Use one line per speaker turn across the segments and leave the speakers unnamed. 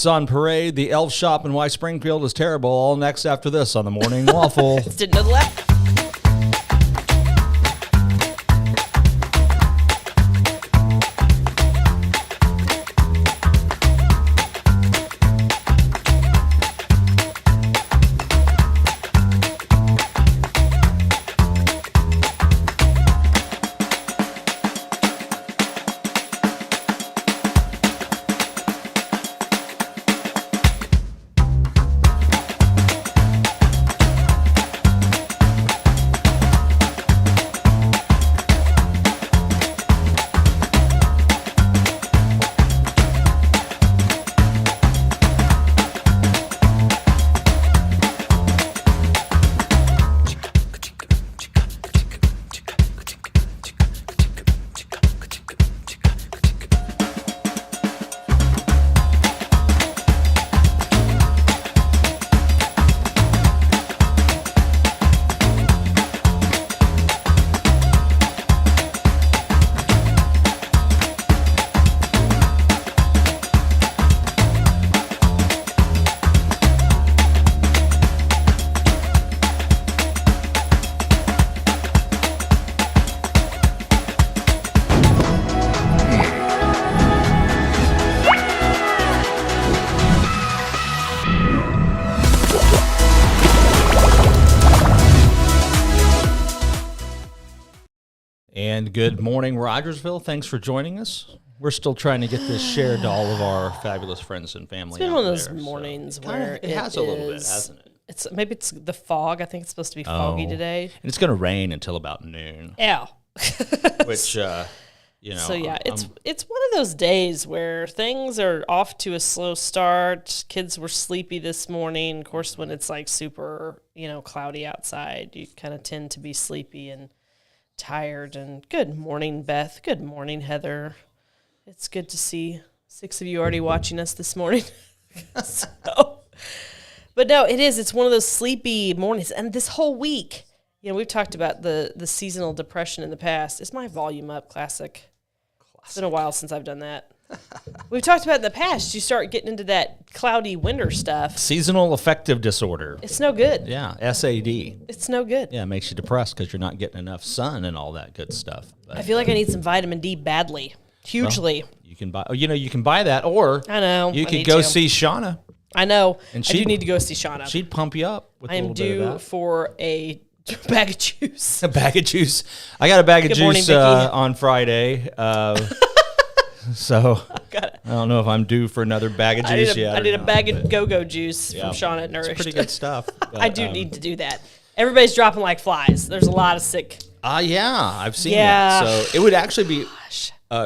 On parade, the elf shop and why Springfield is terrible. All next after this on the Morning Waffle.
Didn't know the left.
And good morning, Rogersville. Thanks for joining us. We're still trying to get this shared to all of our fabulous friends and family.
It's been one of those mornings where
it has a little bit, hasn't it?
Maybe it's the fog. I think it's supposed to be foggy today.
And it's going to rain until about noon.
Yeah.
Which, you know.
So, yeah, it's one of those days where things are off to a slow start. Kids were sleepy this morning. Of course, when it's like super, cloudy outside, you kind of tend to be sleepy and tired. And good morning, Beth. Good morning, Heather. It's good to see 6 of you already watching us this morning. But no, it is. It's one of those sleepy mornings. And this whole week, we've talked about the seasonal depression in the past. Is my volume up? Classic. It's been a while since I've done that. We've talked about it in the past. You start getting into that cloudy winter stuff.
Seasonal affective disorder.
It's no good.
Yeah, SAD.
It's no good.
Yeah, it makes you depressed because you're not getting enough sun and all that good stuff. But,
I feel like I need some vitamin D badly. Hugely.
Well, you can buy. You can buy that, or
I know
you could go see Shauna.
I know.
And
I do need to go see Shauna.
She'd pump you up. With
I am due for a bag of juice.
A bag of juice. I got a bag of juice on Friday. So I don't know if I'm due for another bag of juice yet.
I need a bag of go-go juice from Shauna at Nourished.
It's pretty good stuff. But,
I do need to do that. Everybody's dropping like flies. There's a lot of sick.
Yeah, I've seen that. So it would actually be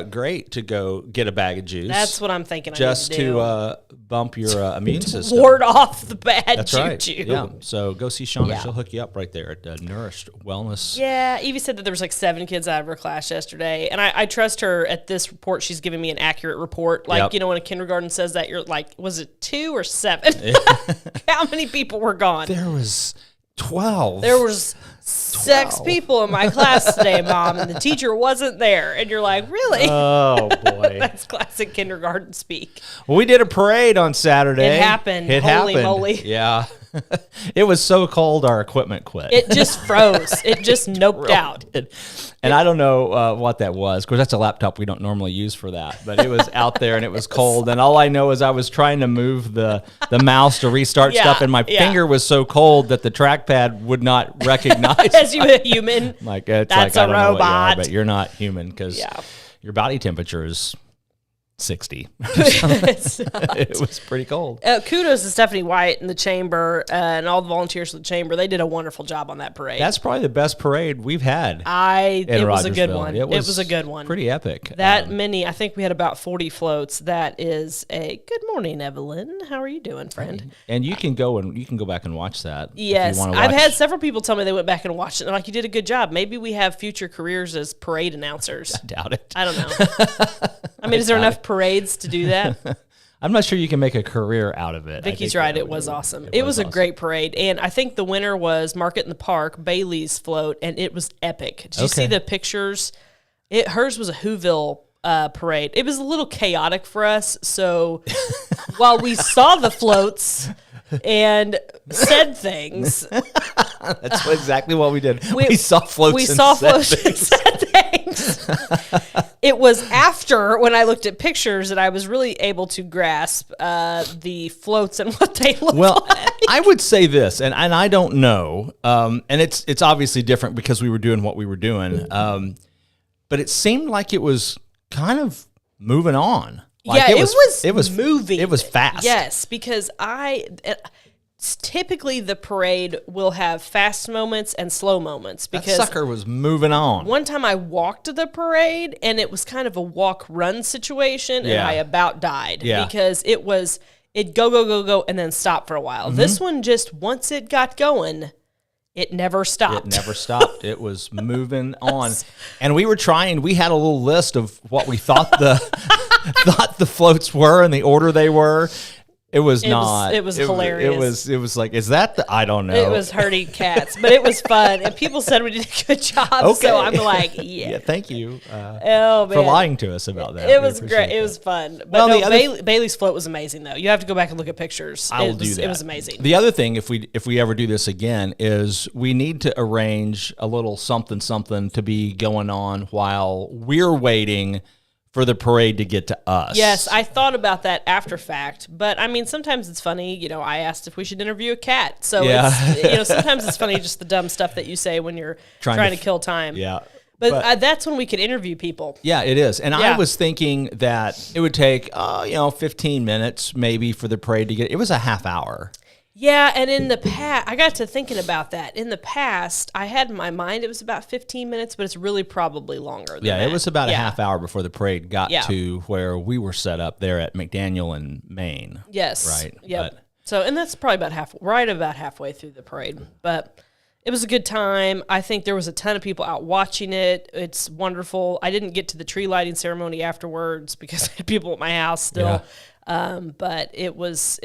great to go get a bag of juice.
That's what I'm thinking.
Just to bump your immune system.
Ward off the bad
That's
juju.
Right. Yeah. So go see Shauna. Yeah. She'll hook you up right there at Nourished Wellness.
Yeah. Evie said that there was like 7 kids out of her class yesterday. And I trust her at this report. She's giving me an accurate report. Like, when a kindergarten says that, you're like, was it 2 or 7? How many people were gone?
There was 12.
There was 6 people in my class today, Mom, and the teacher wasn't there. And you're like, really?
Oh, boy.
That's classic kindergarten speak.
Well, we did a parade on Saturday.
It happened. Holy moly.
Yeah. It was so cold, our equipment quit.
It just froze. It just noped out.
And I don't know what that was. Of course, that's a laptop we don't normally use for that. But it was out there, and it was cold. And all I know is I was trying to move the mouse to restart stuff, and my finger was so cold that the trackpad would not recognize.
As you a human.
That's
like,
a robot.
Know what you are,
but you're not human because your body temperature is 60. It was pretty cold.
Kudos to Stephanie White and the chamber and all the volunteers for the chamber. They did a wonderful job on that parade.
That's probably the best parade we've had.
It was a good one. It was a good one.
Pretty epic.
Many. I think we had about 40 floats. That is a good morning, Evelyn. How are you doing, friend?
And you can go back and watch that.
Yes,
if you
I've had several people tell me they went back and watched it. They're like, you did a good job. Maybe we have future careers as parade announcers.
I doubt it.
I don't know. I mean, is there enough parades to do that?
I'm not sure you can make a career out of it.
Vicky's right. It was awesome. It was a great parade. And I think the winner was Market in the Park, Bailey's float, and it was epic. Did you see the pictures? Hers was a Whoville parade. It was a little chaotic for us. So while we saw the floats and said things,
that's exactly what we did. We saw floats and said things.
It was after when I looked at pictures that I was really able to grasp the floats and what they looked like.
I would say this, and I don't know, and it's obviously different because we were doing what we were doing, but it seemed like it was kind of moving on. Like
it was moving.
It was fast.
Yes, because typically the parade will have fast moments and slow moments. Because
that sucker was moving on.
One time I walked the parade and it was kind of a walk-run situation, and I about died because it'd go, and then stop for a while. Mm-hmm. This one just, once it got going, it never stopped.
It never stopped. It was moving on. And we had a little list of what we thought the floats were and the order they were. It was hilarious. It was like, is that I don't know.
It was herding cats, but it was fun. And people said we did a good job. Okay. So I'm like, yeah.
Thank you for lying to us about that.
It was great. It was fun. But Bailey's float was amazing, though. You have to go back and look at pictures.
I will do that.
It was amazing.
The other thing, if we ever do this again, is we need to arrange a little something to be going on while we're waiting for the parade to get to us.
Yes, I thought about that after fact, but I mean, sometimes it's funny. I asked if we should interview a cat, so it's, sometimes it's funny just the dumb stuff that you say when you're trying to kill time.
Yeah,
but that's when we could interview people.
Yeah, it is, and I was thinking that it would take 15 minutes maybe for the parade to get. It was a half hour.
Yeah, and in the past, I got to thinking about that. In the past, I had in my mind it was about 15 minutes, but it's really probably longer than that.
It was about a half hour before the parade got to where we were set up there at McDaniel in Maine.
Yes.
Right.
Yep. And that's probably about halfway through the parade. But it was a good time. I think there was a ton of people out watching it. It's wonderful. I didn't get to the tree lighting ceremony afterwards because I had people at my house still. Yeah. But it was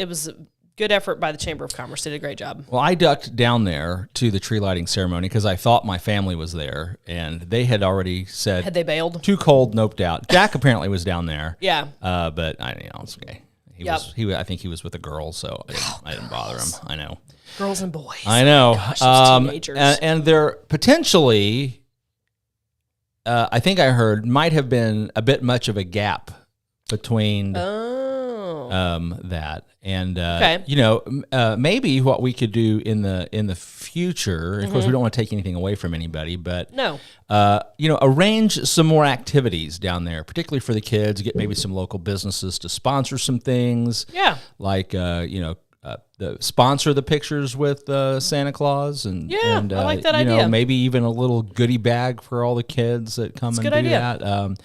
good effort by the Chamber of Commerce. Did a great job.
Well, I ducked down there to the tree lighting ceremony because I thought my family was there, and they had already said...
Had they bailed?
Too cold, noped out. Jack apparently was down there.
Yeah.
But it's okay. I think he was with a girl, so I didn't bother him. I know.
Girls and boys.
I know.
Gosh, teenagers.
And there potentially, I think I heard, might have been a bit much of a gap between... that and maybe what we could do in the future. Of course, we don't want to take anything away from anybody, but arrange some more activities down there, particularly for the kids. Get maybe some local businesses to sponsor some things.
Yeah,
like sponsor the pictures with Santa Claus, and
I like that idea.
Maybe even a little goodie bag for all the kids that come and do that.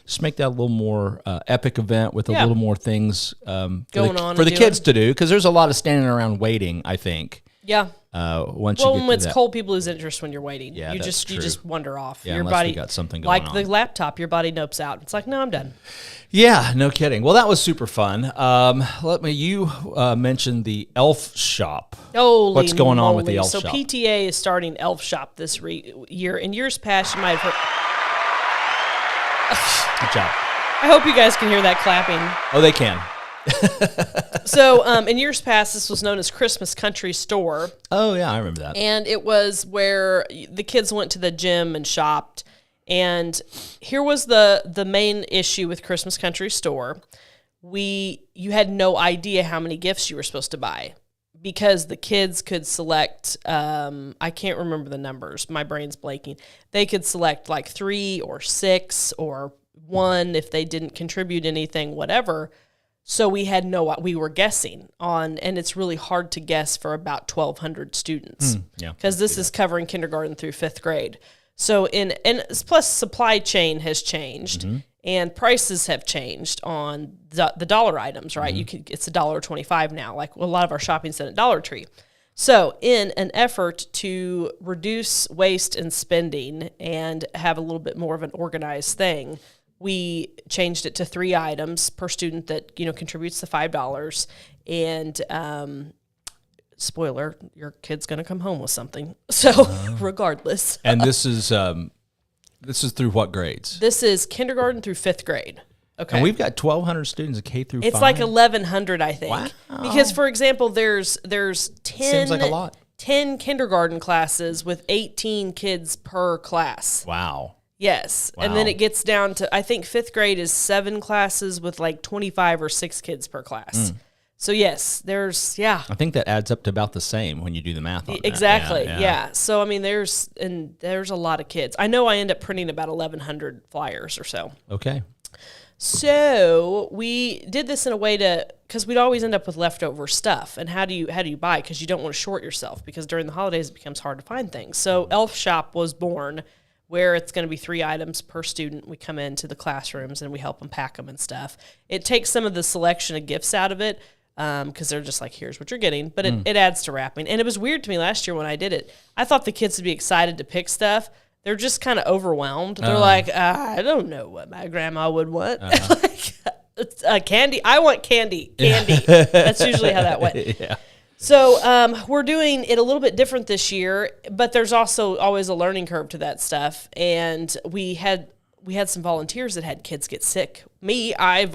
Just make that a little more epic event with a little more things
going on
for the kids to do, because there's a lot of standing around waiting, I think.
Yeah.
When
it's cold, people lose interest when you're waiting.
Yeah,
you just wander off.
Yeah,
your
unless
body
we got something going on.
Like the laptop, your body nopes out. It's like, no, I'm done.
Yeah, no kidding. Well, that was super fun. You mentioned the Elf Shop. What's going on with the Elf Shop?
So PTA is starting Elf Shop this year. In years past, you might have heard...
Good job.
I hope you guys can hear that clapping.
Oh, they can.
So, in years past, this was known as Christmas Country Store.
Oh, yeah, I remember that.
And it was where the kids went to the gym and shopped. And here was the main issue with Christmas Country Store. You had no idea how many gifts you were supposed to buy, because the kids could select, I can't remember the numbers. My brain's blanking. They could select like 3 or 6 or 1 if they didn't contribute anything, whatever. So we were guessing on, and it's really hard to guess for about 1,200 students. Because this is covering kindergarten through 5th grade. So plus supply chain has changed. And prices have changed on the dollar items, right? It's $1.25 now, like a lot of our shopping's done at Dollar Tree. So in an effort to reduce waste and spending and have a little bit more of an organized thing, we changed it to 3 items per student that contributes the $5. And spoiler, your kid's going to come home with something. So regardless.
And this is This is through what grades?
This is kindergarten through 5th grade. Okay.
And we've got 1,200 students at K through 5.
It's like 1,100, I think.
Wow.
Because, for example, there's 10,
Seems like a lot.
10 kindergarten classes with 18 kids per class.
Wow.
Yes.
Wow.
And then it gets down to, I think 5th grade is 7 classes with like 25 or 6 kids per class. So yes, there's,
I think that adds up to about the same when you do the math on
exactly.
that.
Yeah. So, I mean, there's a lot of kids. I know I end up printing about 1,100 flyers or so.
Okay.
So we did this in a way because we'd always end up with leftover stuff. And how do you buy? Because you don't want to short yourself, because during the holidays it becomes hard to find things. So Elf Shop was born, where it's going to be 3 items per student. We come into the classrooms and we help them pack them and stuff. It takes some of the selection of gifts out of it, because they're just like, here's what you're getting. But it adds to wrapping. And it was weird to me last year when I did it. I thought the kids would be excited to pick stuff. They're just kind of overwhelmed. They're like, I don't know what my grandma would want. Candy. I want candy. That's usually how that went.
Yeah.
So we're doing it a little bit different this year, but there's also always a learning curve to that stuff. And we had some volunteers that had kids get sick. I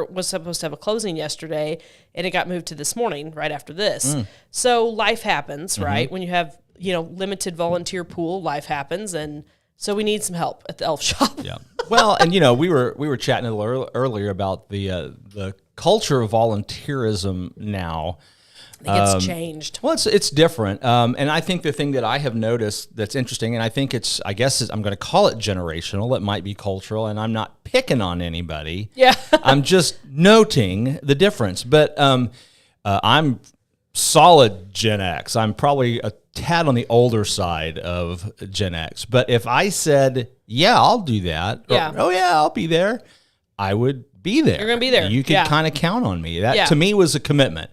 was supposed to have a closing yesterday, and it got moved to this morning right after this. So life happens, right? When you have limited volunteer pool, life happens, and so we need some help at the Elf Shop.
Yeah. Well, and we were chatting a little earlier about the culture of volunteerism now.
I think it's changed.
Well, it's different, and I think the thing that I have noticed that's interesting, and I think I'm going to call it generational. It might be cultural, and I'm not picking on anybody.
Yeah.
I'm just noting the difference. But I'm solid Gen X. I'm probably a tad on the older side of Gen X. But if I said, yeah, I'll do that, or, oh yeah, I'll be there, I would be there.
You're going to be there.
You can kind of count on me. That to me was a commitment.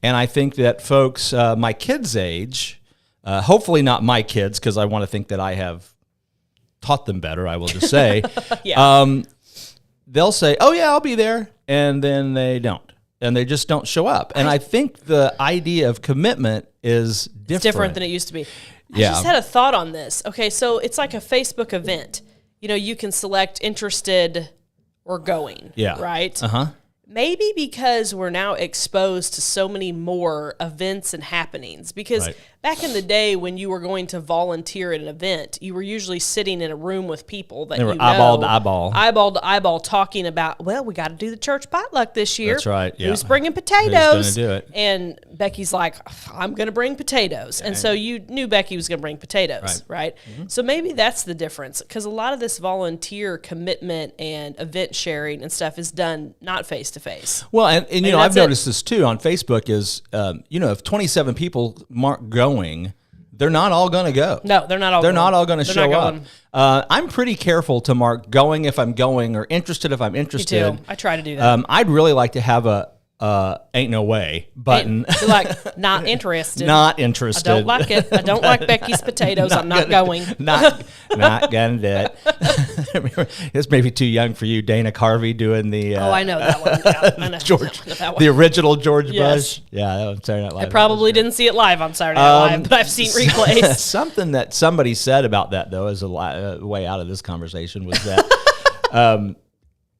And I think that folks, my kids' age, hopefully not my kids, because I want to think that I have taught them better, I will just say, they'll say, oh yeah, I'll be there. And then they don't. And they just don't show up. And I think the idea of commitment is different.
It's different than it used to be. I just had a thought on this. Okay, so it's like a Facebook event. You can select interested or going, right? Maybe because we're now exposed to so many more events and happenings. Because back in the day when you were going to volunteer at an event, you were usually sitting in a room with people that
eyeball
to eyeball, talking about, well, we got to do the church potluck this year.
That's right. Yeah.
Who's bringing potatoes?
Who's going to do it?
And Becky's like, I'm going to bring potatoes. And so you knew Becky was going to bring potatoes, right? So maybe that's the difference, because a lot of this volunteer commitment and event sharing and stuff is done not face to face.
Well, and I've noticed this too on Facebook is, if 27 people mark going, they're not all going to go.
No, they're not all
going to show up. I'm pretty careful to mark going if I'm going, or interested if I'm interested.
Me too. I try to do that.
I'd really like to have a ain't no way button.
You're like, not interested.
Not interested.
I don't like it. I don't like Becky's potatoes. I'm not going.
Not gonna do it. It's maybe too young for you, Dana Carvey doing the.
I know that one. Yeah, I know that one.
The original George Bush. Yeah, that was Saturday Night Live.
I probably didn't see it live on Saturday Night Live, but I've seen replays.
Something that somebody said about that, though, as a way out of this conversation, was that.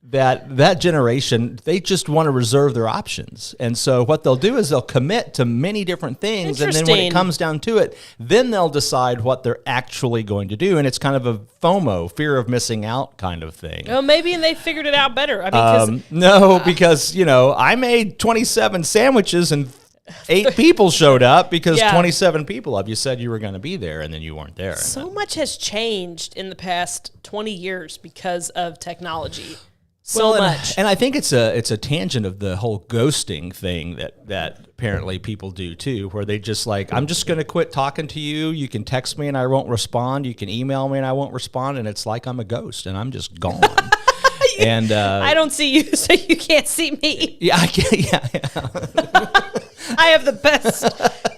That generation, they just want to reserve their options. And so what they'll do is they'll commit to many different things. And then when it comes down to it, then they'll decide what they're actually going to do. And it's kind of a FOMO, fear of missing out kind of thing.
Well, maybe they figured it out better. I mean,
because I made 27 sandwiches and 8 people showed up because 27 people of you said you were going to be there, and then you weren't there.
So much has changed in the past 20 years because of technology. So much.
And I think it's a tangent of the whole ghosting thing that apparently people do too, where they just like, I'm just going to quit talking to you. You can text me and I won't respond. You can email me and I won't respond. And it's like I'm a ghost and I'm just gone. And
I don't see you, so you can't see me.
Yeah, I can't. Yeah.
I have the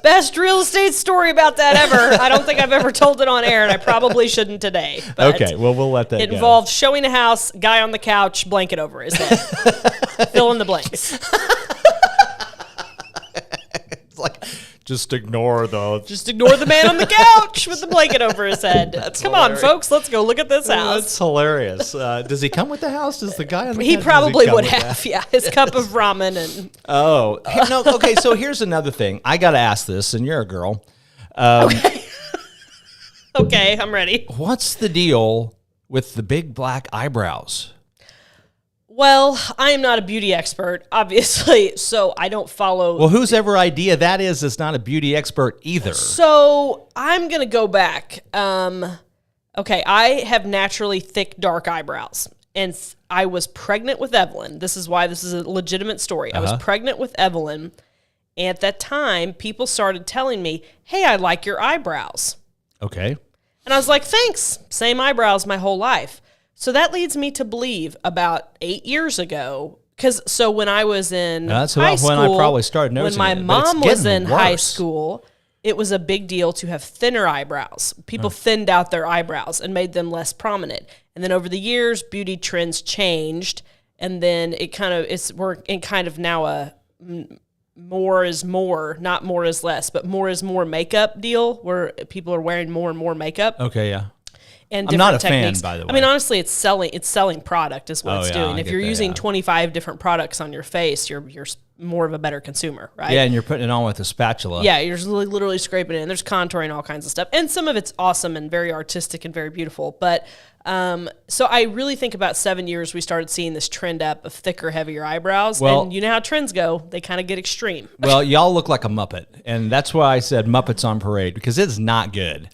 best real estate story about that ever. I don't think I've ever told it on air, and I probably shouldn't today. But
okay, well, we'll let that go.
It involved showing a house, guy on the couch, blanket over his head. Fill in the blanks.
It's like Just ignore
the man on the couch with the blanket over his head. Come on, folks, let's go look at this house.
That's hilarious. Does he come with the house? Does the guy on the
He
couch,
probably would have, yeah. His cup of ramen and...
Oh, no, okay, so here's another thing. I got to ask this, and you're a girl.
Okay. Okay, I'm ready.
What's the deal with the big black eyebrows?
Well, I am not a beauty expert, obviously, so I don't follow...
Well, whose ever idea that is not a beauty expert either.
So I'm going to go back. Okay, I have naturally thick, dark eyebrows, and I was pregnant with Evelyn. This is why this is a legitimate story. I was pregnant with Evelyn, and at that time, people started telling me, hey, I like your eyebrows.
Okay.
And I was like, thanks. Same eyebrows my whole life. So that leads me to believe about 8 years ago, so when I was in high school,
when I probably started noticing
when my mom was in high school, it was a big deal to have thinner eyebrows. People thinned out their eyebrows and made them less prominent. And then over the years, beauty trends changed, and then we're in kind of now a more is more, not more is less, but more is more makeup deal where people are wearing more and more makeup.
Okay, yeah.
And
I'm not a
techniques.
fan, by the way.
I mean, honestly, it's selling product is what it's doing. If you're using 25 different products on your face, you're more of a better consumer, right?
Yeah, and you're putting it on with a spatula.
Yeah, you're just literally scraping it in. There's contouring, all kinds of stuff. And some of it's awesome and very artistic and very beautiful. But so I really think about 7 years we started seeing this trend up of thicker, heavier eyebrows. Well, and you know how trends go. They kind of get extreme.
Well, y'all look like a Muppet. And that's why I said Muppets on Parade, because it's not good.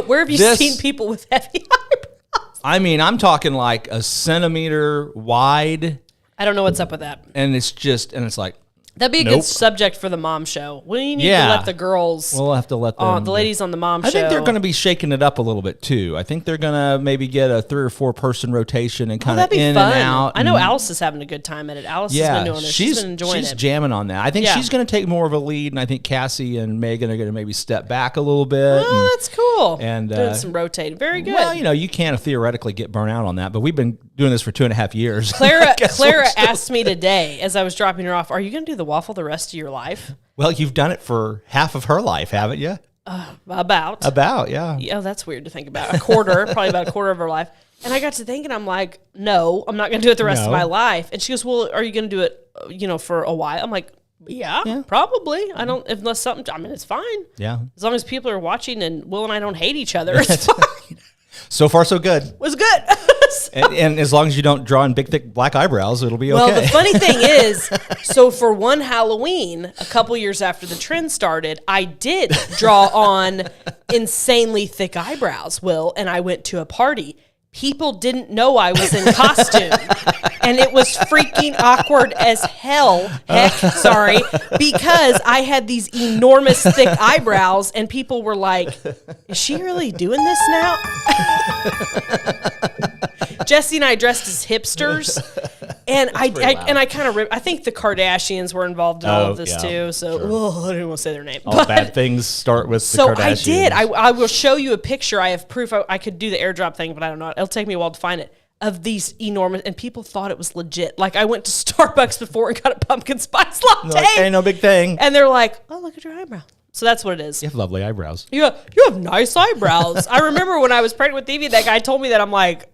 Where have you seen people with heavy eyebrows?
I mean, I'm talking like a centimeter wide.
I don't know what's up with that.
And it's like,
that'd be a good subject for the mom show. We need to let the girls.
We'll have to let them.
The ladies on the mom show.
I think they're going to be shaking it up a little bit too. I think they're going to maybe get a 3 or 4 person rotation and kind of in
fun.
and out.
I know Alice is having a good time at it. Alice has been doing this. She's been enjoying it.
She's jamming on that. I think she's going to take more of a lead, and I think Cassie and Megan are going to maybe step back a little bit.
Oh, that's cool.
And
doing some rotating. Very good.
Well, you can't theoretically get burnt out on that, but we've been doing this for 2.5 years.
Clara asked me today as I was dropping her off, are you going to do the waffle the rest of your life?
Well, you've done it for half of her life, haven't you?
About,
yeah.
Yeah, that's weird to think about. Probably about a quarter of her life. And I got to thinking, I'm like, no, I'm not going to do it the rest of my life. And she goes, well, are you going to do it, for a while? I'm like, yeah, probably. I don't, unless something, it's fine.
Yeah.
As long as people are watching and Will and I don't hate each other, it's fine.
So far, so good.
It was good.
and as long as you don't draw in big, thick black eyebrows, it'll be okay.
Well, the funny thing is, so for one Halloween, a couple years after the trend started, I did draw on insanely thick eyebrows, Will, and I went to a party. People didn't know I was in costume, and it was freaking awkward as hell. Because I had these enormous thick eyebrows, and people were like, is she really doing this now? Jesse and I dressed as hipsters, and I kind of I think the Kardashians were involved in all of this too. So I didn't want to say their name.
All bad things start with the Kardashians.
So I did. I will show you a picture. I have proof. I could do the airdrop thing, but I don't know. It'll take me a while to find it. Of these enormous, and people thought it was legit. Like I went to Starbucks before and got a pumpkin spice latte.
Like, hey, no big thing.
And they're like, "Oh, look at your eyebrow." So that's what it is.
You have lovely eyebrows.
You have nice eyebrows. I remember when I was pregnant with Evie, that guy told me that. I'm like,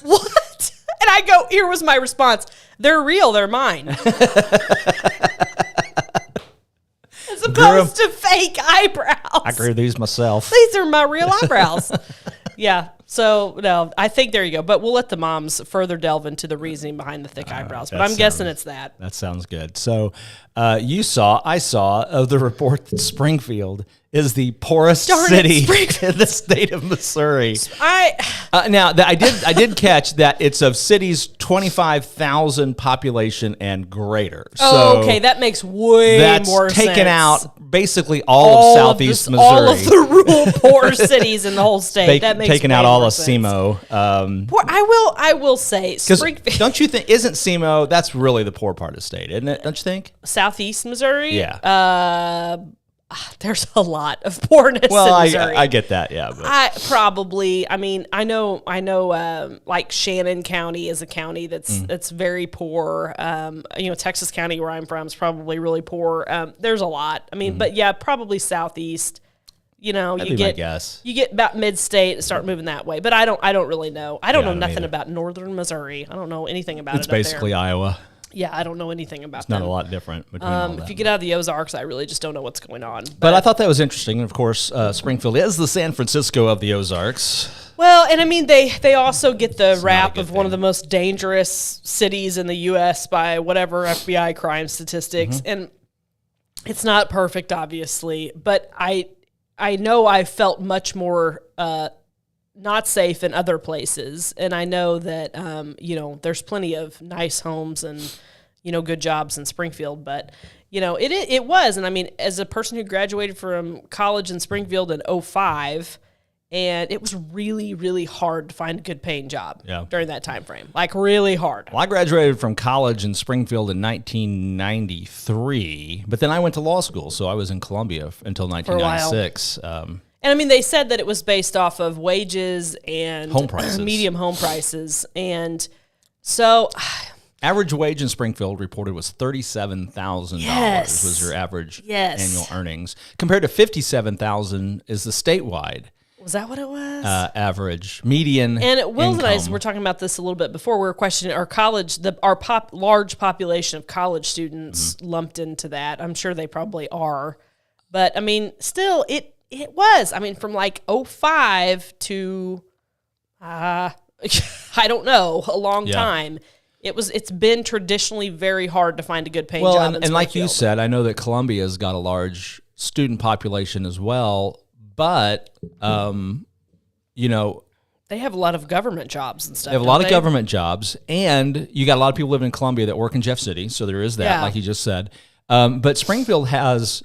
what? And I go, here was my response. They're real. They're mine. As opposed to fake eyebrows.
I grew these myself.
These are my real eyebrows. Yeah. So, no, I think there you go. But we'll let the moms further delve into the reasoning behind the thick eyebrows. But I'm guessing it's that.
That sounds good. So, I saw of the report that Springfield is the poorest city in the state of Missouri. Now, I did catch that it's of cities 25,000 population and greater.
So okay, that makes way more sense.
That's taken out basically all of Southeast Missouri.
All of the rural poor cities in the whole state. That makes
taken out all of SEMO.
I will say, Springfield.
Don't you think, isn't SEMO, that's really the poor part of the state, isn't it? Don't you think?
Southeast Missouri?
Yeah.
there's a lot of poorness
Well,
in Missouri.
I get that, yeah. But.
I know, like Shannon County is a county that's very poor. Texas County, where I'm from, is probably really poor. There's a lot. I mean, but yeah, probably southeast.
That'd be my guess.
You get about mid-state and start moving that way. But I don't really know. I don't know nothing about northern Missouri. I don't know anything about it.
It's basically Iowa.
Yeah, I don't know anything about
It's not a lot different between all that.
If you get out of the Ozarks, I really just don't know what's going on.
But I thought that was interesting. And of course, Springfield is the San Francisco of the Ozarks.
Well, and I mean, they also get the rap of one of the most dangerous cities in the U.S. by whatever FBI crime statistics. And it's not perfect, obviously, but I know I felt much more not safe in other places, and I know that there's plenty of nice homes and good jobs in Springfield, but it was, and I mean, as a person who graduated from college in Springfield in 2005, and it was really, really hard to find a good paying job during that time frame, like really hard.
Well, I graduated from college in Springfield in 1993, but then I went to law school, so I was in Columbia until 1996.
And I mean, they said that it was based off of wages and
home prices,
medium home prices. And so
average wage in Springfield reported was $37,000 was your average annual earnings, compared to $57,000 is the statewide.
Was that what it was?
Average median.
And Wills and I were talking about this a little bit before. We were questioning our large population of college students lumped into that. I'm sure they probably are, but I mean, still, it was. I mean, from like 2005 to I don't know, a long time. It's been traditionally very hard to find a good paying job.
And like you said, I know that Columbia's got a large student population as well. But, they
have a lot of government jobs and stuff.
They have a lot of government jobs, and you got a lot of people living in Columbia that work in Jeff City, so there is that, like you just said. But Springfield has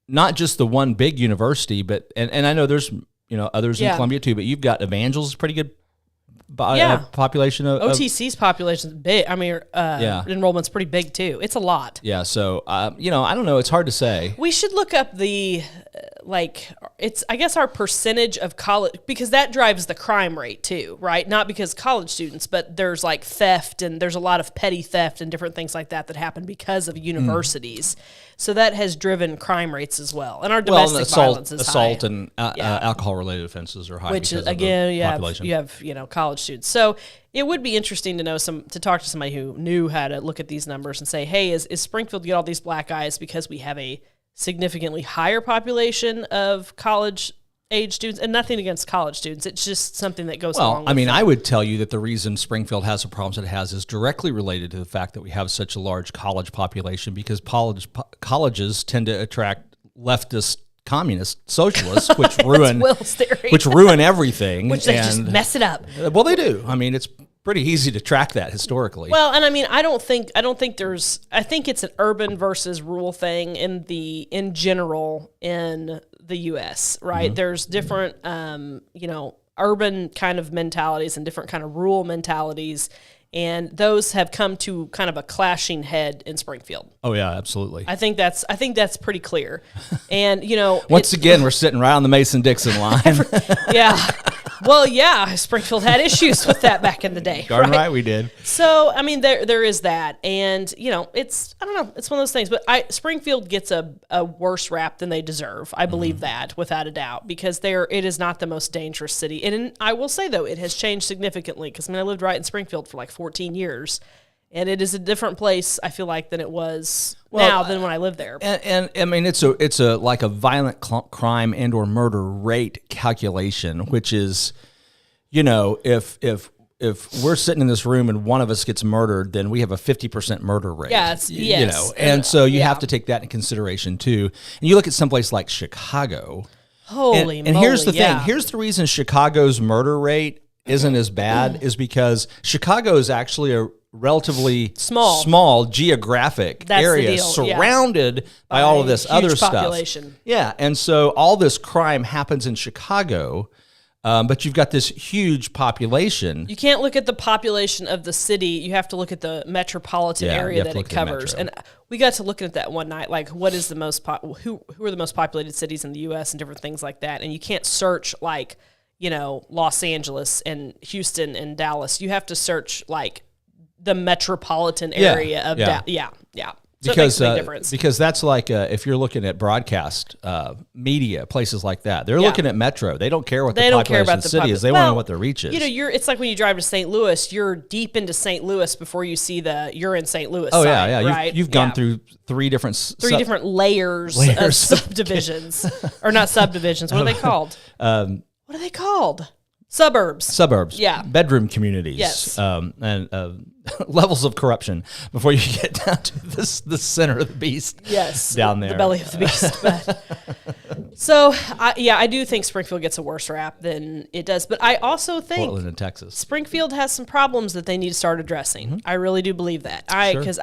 not just the one big university, but and I know there's others in Columbia too, but you've got Evangel's pretty good population of
OTC's population is big. I mean, enrollment's pretty big too. It's a lot.
Yeah, so I don't know. It's hard to say.
We should look up the I guess our percentage of college, because that drives the crime rate too, right? Not because college students, but there's like theft, and there's a lot of petty theft and different things like that happen because of universities. So that has driven crime rates as well. And our domestic violence is high.
Assault and alcohol-related offenses are high.
Which is, again, you have college students. So it would be interesting to talk to somebody who knew how to look at these numbers and say, hey, is Springfield get all these black eyes because we have a significantly higher population of college-age students? And nothing against college students. It's just something that goes along with them.
I would tell you that the reason Springfield has the problems it has is directly related to the fact that we have such a large college population, because colleges tend to attract leftist, communist, socialists, which ruin everything.
Which they just mess it up.
Well, they do. I mean, it's pretty easy to track that historically.
Well, and I mean, I think it's an urban versus rural thing in general in the U.S., right? There's different, urban kind of mentalities and different kind of rural mentalities, and those have come to kind of a clashing head in Springfield.
Oh yeah, absolutely.
I think that's pretty clear. And
once again, we're sitting right on the Mason-Dixon line.
Yeah. Well, yeah, Springfield had issues with that back in the day.
Darn right we did.
So, I mean, there is that. And, it's one of those things. But Springfield gets a worse rap than they deserve. I believe that, without a doubt, because it is not the most dangerous city. And I will say, though, it has changed significantly, because, I lived right in Springfield for like 14 years. And it is a different place, I feel like, than it was now than when I lived there.
And I mean, it's a like a violent crime and or murder rate calculation, which is, if we're sitting in this room and one of us gets murdered, then we have a 50% murder rate.
Yes.
And so you have to take that in consideration too. And you look at someplace like Chicago.
Holy moly!
And here's the thing. Here's the reason Chicago's murder rate isn't as bad is because Chicago is actually a relatively small geographic area surrounded by all of this other stuff.
Population.
Yeah, and so all this crime happens in Chicago, But you've got this huge population.
You can't look at the population of the city. You have to look at the metropolitan area that it covers. And we got to looking at that one night, like what is the most who are the most populated cities in the U.S. and different things like that. And you can't search like, Los Angeles and Houston and Dallas. You have to search like the metropolitan area of Dallas. Yeah. So it makes a big difference.
Because that's like if you're looking at broadcast media, places like that, they're looking at metro. They don't care what the population of the city is. They want to know what their reach is.
It's like when you drive to St. Louis, you're deep into St. Louis before you see you're in St. Louis.
Oh,
sign,
yeah.
Right?
You've gone through three different
layers of subdivisions. Or not subdivisions. What are they called? What are they called? Suburbs. Yeah.
Bedroom communities.
Yes.
And levels of corruption before you get down to the center of the beast.
Yes.
Down there.
The belly of the beast. So, I do think Springfield gets a worse rap than it does. But I also think
Portland and Texas.
Springfield has some problems that they need to start addressing. Mm-hmm. I really do believe that. Because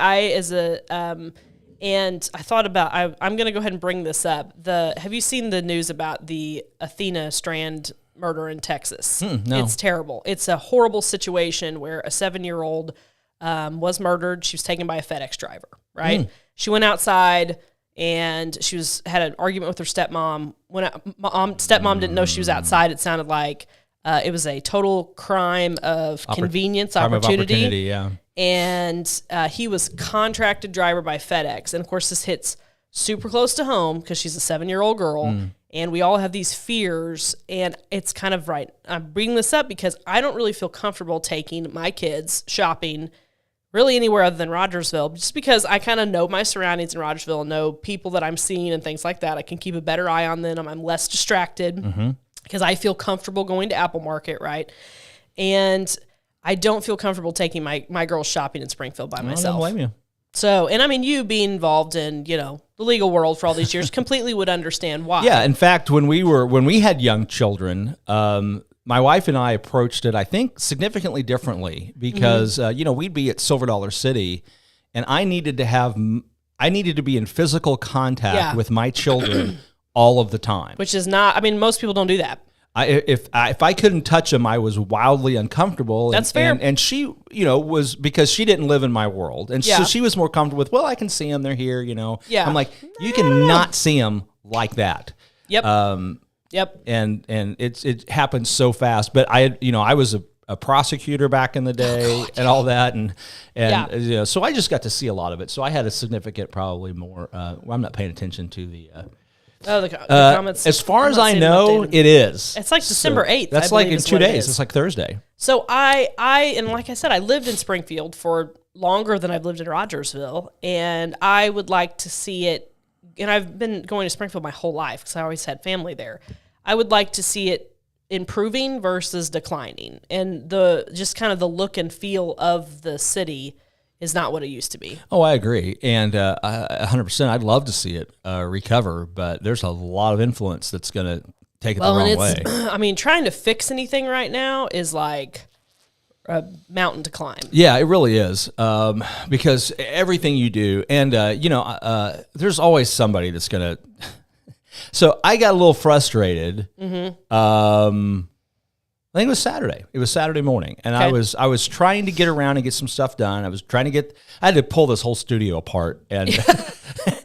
and I thought about, I'm going to go ahead and bring this up. Have you seen the news about the Athena Strand murder in Texas?
No.
It's terrible. It's a horrible situation where a 7-year-old was murdered. She was taken by a FedEx driver, right? She went outside and she had an argument with her stepmom. Stepmom didn't know she was outside. It sounded like it was a total crime of convenience, opportunity.
Yeah.
And he was contracted driver by FedEx. And of course, this hits super close to home because she's a 7-year-old girl. And we all have these fears, and it's kind of right. I'm bringing this up because I don't really feel comfortable taking my kids shopping really anywhere other than Rogersville, just because I kind of know my surroundings in Rogersville and know people that I'm seeing and things like that. I can keep a better eye on them. I'm less distracted because I feel comfortable going to Apple Market, right? And I don't feel comfortable taking my girls shopping in Springfield by myself.
I don't blame you.
So, and I mean, you being involved in, the legal world for all these years completely would understand why.
Yeah. In fact, when we had young children, my wife and I approached it, I think, significantly differently because, we'd be at Silver Dollar City and I needed to be in physical contact with my children all of the time.
Which is not, most people don't do that.
If I couldn't touch them, I was wildly uncomfortable.
That's fair.
And she, was because she didn't live in my world, and so she was more comfortable with. Well, I can see them; they're here.
Yeah.
I'm like, you can not see them like that.
Yep. Yep.
And it happens so fast. But I was a prosecutor back in the day, and all that, and so I just got to see a lot of it. So I had a significant, probably more. I'm not paying attention to the.
The comments.
As far as I know, it is.
It's like December 8th.
That's like in 2 days. It's like Thursday.
So and like I said, I lived in Springfield for longer than I've lived in Rogersville, and I would like to see it. And I've been going to Springfield my whole life because I always had family there. I would like to see it improving versus declining, and just kind of the look and feel of the city is not what it used to be.
Oh, I agree. And 100%, I'd love to see it recover, but there's a lot of influence that's going to take it the wrong way.
Trying to fix anything right now is like a mountain to climb.
Yeah, it really is. Because everything you do, and, there's always somebody that's going to... So I got a little frustrated. I think it was Saturday. It was Saturday morning, and I was trying to get around and get some stuff done. I had to pull this whole studio apart and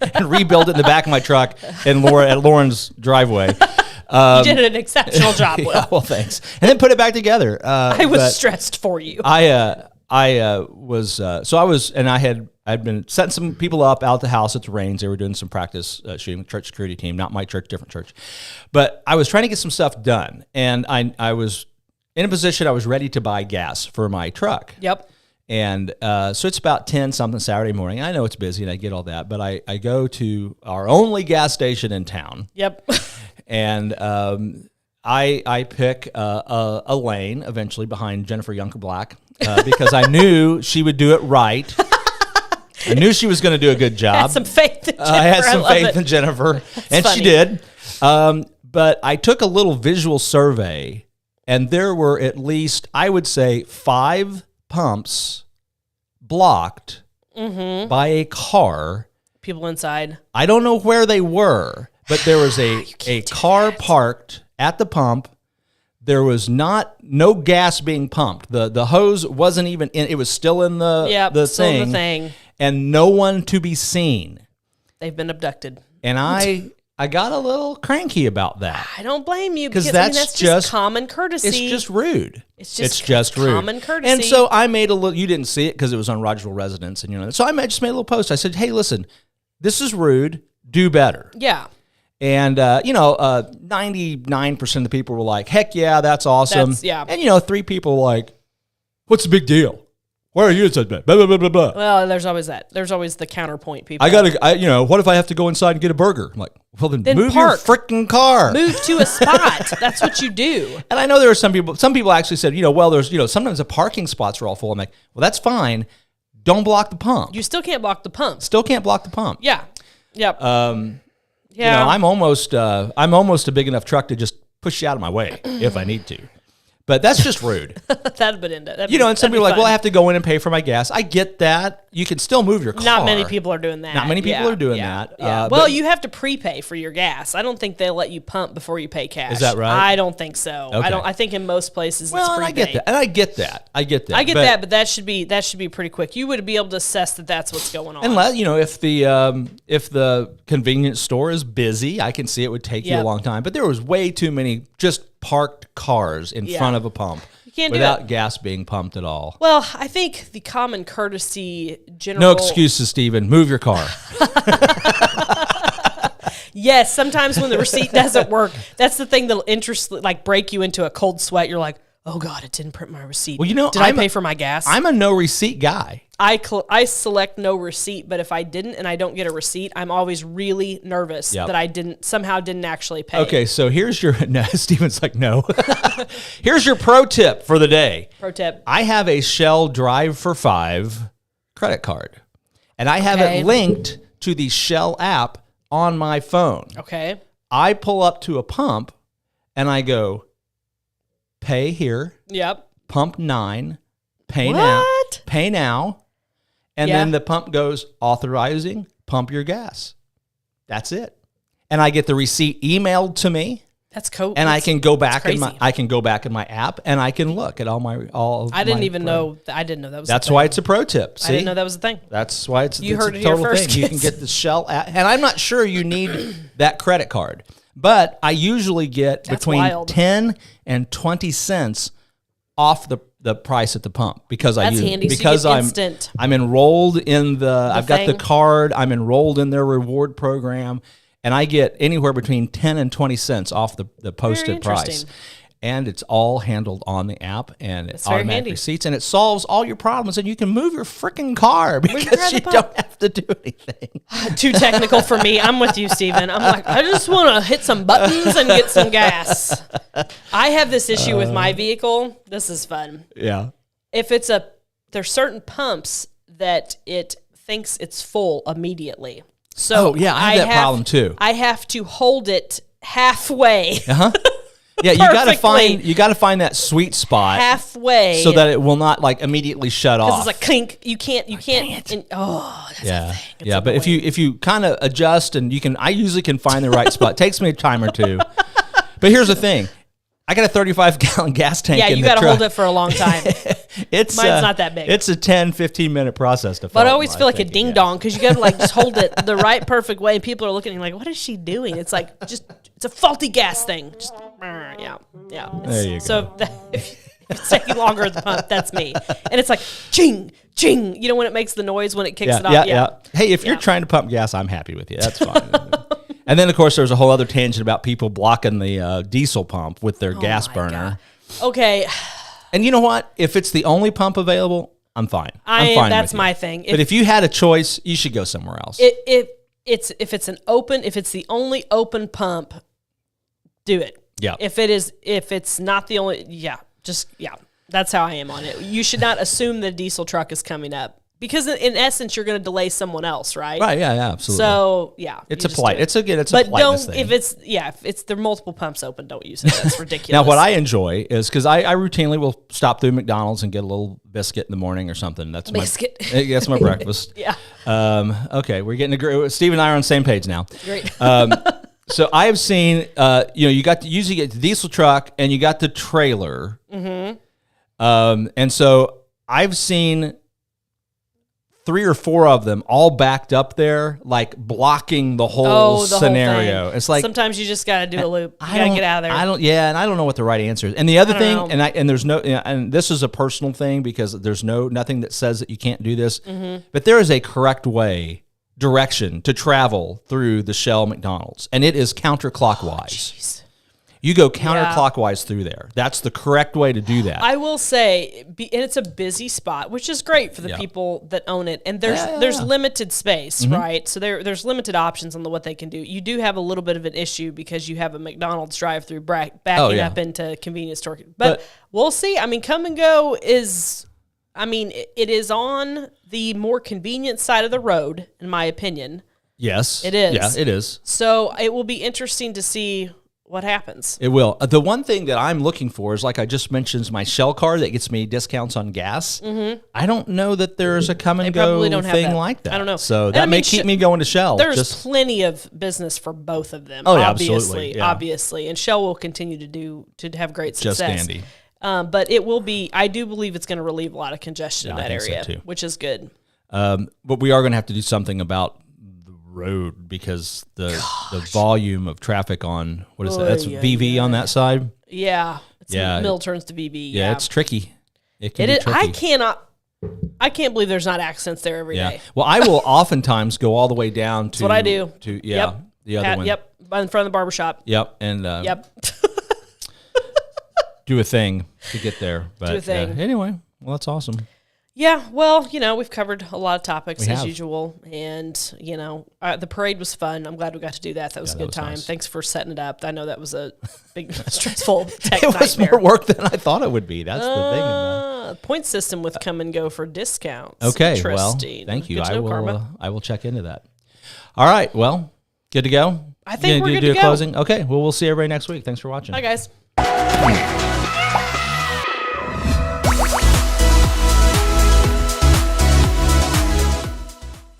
and rebuild it in the back of my truck at Lauren's driveway.
You did an exceptional job, Will.
Yeah, well, thanks. And then put it back together.
I was stressed for you.
I'd been setting some people up out the house at the Rains. They were doing some practice shooting with church security team, not my church, different church. But I was trying to get some stuff done, and I was in a position I was ready to buy gas for my truck.
Yep.
And so it's about 10-something Saturday morning. I know it's busy, and I get all that, but I go to our only gas station in town.
Yep.
And I pick a lane eventually behind Jennifer Yunker Black because I knew she would do it right. I knew she was going to do a good job.
I had some faith in Jennifer.
I had some faith in Jennifer, and funny. She did. But I took a little visual survey, and there were at least, I would say, 5 pumps blocked by a car.
People inside.
I don't know where they were, but there was a car parked at the pump there was no gas being pumped. The hose wasn't even in. It was still in the thing, and no one to be seen.
They've been abducted.
And I got a little cranky about that.
I don't blame you
because that's just
common courtesy.
It's just rude.
It's just rude. Common courtesy.
And so I made a little. You didn't see it because it was on Rogersville Residence, and so I just made a little post. I said, "Hey, listen, this is rude. Do better."
Yeah.
And 99% of the people were like, "Heck yeah, that's awesome." And 3 people were like, "What's the big deal? Why are you such bad?" Blah, blah, blah, blah, blah.
Well, there's always that. There's always the counterpoint people.
What if I have to go inside and get a burger? I'm like, well, then move your freaking car.
Move to a spot. That's what you do.
And I know there are some people actually said, there's, sometimes the parking spots are all full. I'm like, well, that's fine. Don't block the pump.
You still can't block the pump.
Still can't block the pump.
Yeah. Yep.
Yeah. I'm almost a big enough truck to just push you out of my way if I need to. But that's just rude.
That'd end it.
And some people are like, well, I have to go in and pay for my gas. I get that. You can still move your car.
Not many people are doing that.
Not many people are doing that.
Yeah. You have to prepay for your gas. I don't think they'll let you pump before you pay cash.
Is that right?
I don't think so.
Okay.
I think in most places it's prepaid.
I get that. And I get that.
But that should be pretty quick. You would be able to assess that that's what's going on.
Unless, if the convenience store is busy, I can see it would take you a long time. But there was way too many just parked cars in front of a pump without gas being pumped at all.
Well, I think the common courtesy general...
No excuses, Stephen. Move your car.
Yes, sometimes when the receipt doesn't work, that's the thing that'll break you into a cold sweat. You're like, oh God, it didn't print my receipt.
Well,
did I pay for my gas?
I'm a no receipt guy.
I select no receipt, but if I didn't and I don't get a receipt, I'm always really nervous that I didn't actually pay.
Okay, so here's your Steven's like, no. Here's your pro tip for the day.
Pro tip.
I have a Shell Drive for 5 credit card. And I have it linked to the Shell app on my phone.
Okay.
I pull up to a pump and I go, pay here.
Yep.
Pump 9. Pay now. Pay now. And then the pump goes, authorizing, pump your gas. That's it. And I get the receipt emailed to me.
That's cool.
And I can go back in my app and I can look at
I didn't know that was.
That's why it's a pro tip. See?
I didn't know that was a thing.
That's why it's
you heard
a
it
total
here first,
thing. You can get the Shell app, and I'm not sure you need that credit card, but I usually get between 10 and 20 cents off the price at the pump because I'm enrolled in I've got the card. I'm enrolled in their reward program. And I get anywhere between 10 and 20 cents off the posted price. And it's all handled on the app, and it's automatic receipts, and it solves all your problems, and you can move your freaking car because you don't have to do anything.
Too technical for me. I'm with you, Stephen. I'm like, I just want to hit some buttons and get some gas. I have this issue with my vehicle. This is fun.
Yeah.
If there's certain pumps that it thinks it's full immediately. So
I have that problem too.
I have to hold it halfway.
Uh-huh. Yeah, you gotta find that sweet spot
halfway
so that it will not immediately shut off.
Because it's like clink. You can't. That's a thing.
But if you kind of adjust and I usually can find the right spot. It takes me a time or two. But here's the thing. I got a 35-gallon gas tank in the truck. Yeah, you got to
hold it for a long time. Mine's not that big.
It's a 10, 15-minute process to fill.
But I always feel like a ding-dong because you got to just hold it the right perfect way. And people are looking at you like, what is she doing? It's like, it's a faulty gas thing. Just, yeah.
There you go.
So if it's taking longer at the pump, that's me. And it's like, ching, ching. You know when it makes the noise when it kicks it off?
Yeah. Hey, if you're trying to pump gas, I'm happy with you. That's fine. And then, of course, there's a whole other tangent about people blocking the diesel pump with their gas burner.
God. Okay.
And you know what? If it's the only pump available, I'm fine. I'm fine.
That's my thing.
But if you had a choice, you should go somewhere else.
If it's the only open pump, do it.
Yeah.
If it's not the only, that's how I am on it. You should not assume the diesel truck is coming up. Because in essence, you're going to delay someone else, right?
Right. Yeah. Absolutely.
So
it's a polite. It's a politeness thing.
If there are multiple pumps open, don't use it. That's ridiculous.
Now, what I enjoy is because I routinely will stop through McDonald's and get a little biscuit in the morning or something. That's my breakfast.
Yeah.
Okay, we're getting Steve and I are on the same page now.
Great.
So I have seen, you got to usually get the diesel truck and you got the trailer. Mm-hmm. And so I've seen 3 or 4 of them all backed up there, like blocking the whole scenario.
Whole thing.
It's like
sometimes you just got to do a loop. You got to get out of there.
And I don't know what the right answer is. And the other thing, and there's no, and this is a personal thing because there's nothing that says that you can't do this, but there is a correct direction to travel through the Shell McDonald's, and it is counterclockwise. You go counterclockwise through there. That's the correct way to do that.
I will say, and it's a busy spot, which is great for the people that own it. And there's limited space, right? So there's limited options on what they can do. You do have a little bit of an issue because you have a McDonald's drive-through backing up into convenience store. But we'll see. I mean, Come and Go is... it is on the more convenient side of the road, in my opinion.
Yes.
It is.
Yeah, it is.
So it will be interesting to see what happens.
It will. The one thing that I'm looking for is, like I just mentioned, is my Shell card that gets me discounts on gas. Mm-hmm. I don't know that there's a Come and Go thing like that.
I don't know.
So that may keep me going to Shell.
There's plenty of business for both of them.
Oh, yeah, absolutely. Yeah.
Obviously. And Shell will continue to have great success.
Just dandy.
But it will be, I do believe it's going to relieve a lot of congestion in that area, which is good.
But we are going to have to do something about the road because the volume of traffic on, what is that? That's VV on that side?
Yeah. Middle turns to VV.
Yeah, it's tricky. It can be tricky.
I can't believe there's not accidents there every day.
Well, I will oftentimes go all the way down to.
That's what I do.
The other one.
Yep. In front of the barbershop.
Yep. And do a thing to get there. But,
do a thing.
Anyway, well, that's awesome.
Yeah, well, we've covered a lot of topics as usual. And, the parade was fun. I'm glad we got to do that. That was a good time. Nice. Thanks for setting it up. I know that was a big, stressful tech nightmare.
It was more work than I thought it would be. That's the thing about it.
Point system with Come and Go for discounts.
Okay, well, thank you. I will check into that. All right, well, good to go?
I think we're good to go.
Closing? Okay, well, we'll see everybody next week. Thanks for watching.
Bye, guys.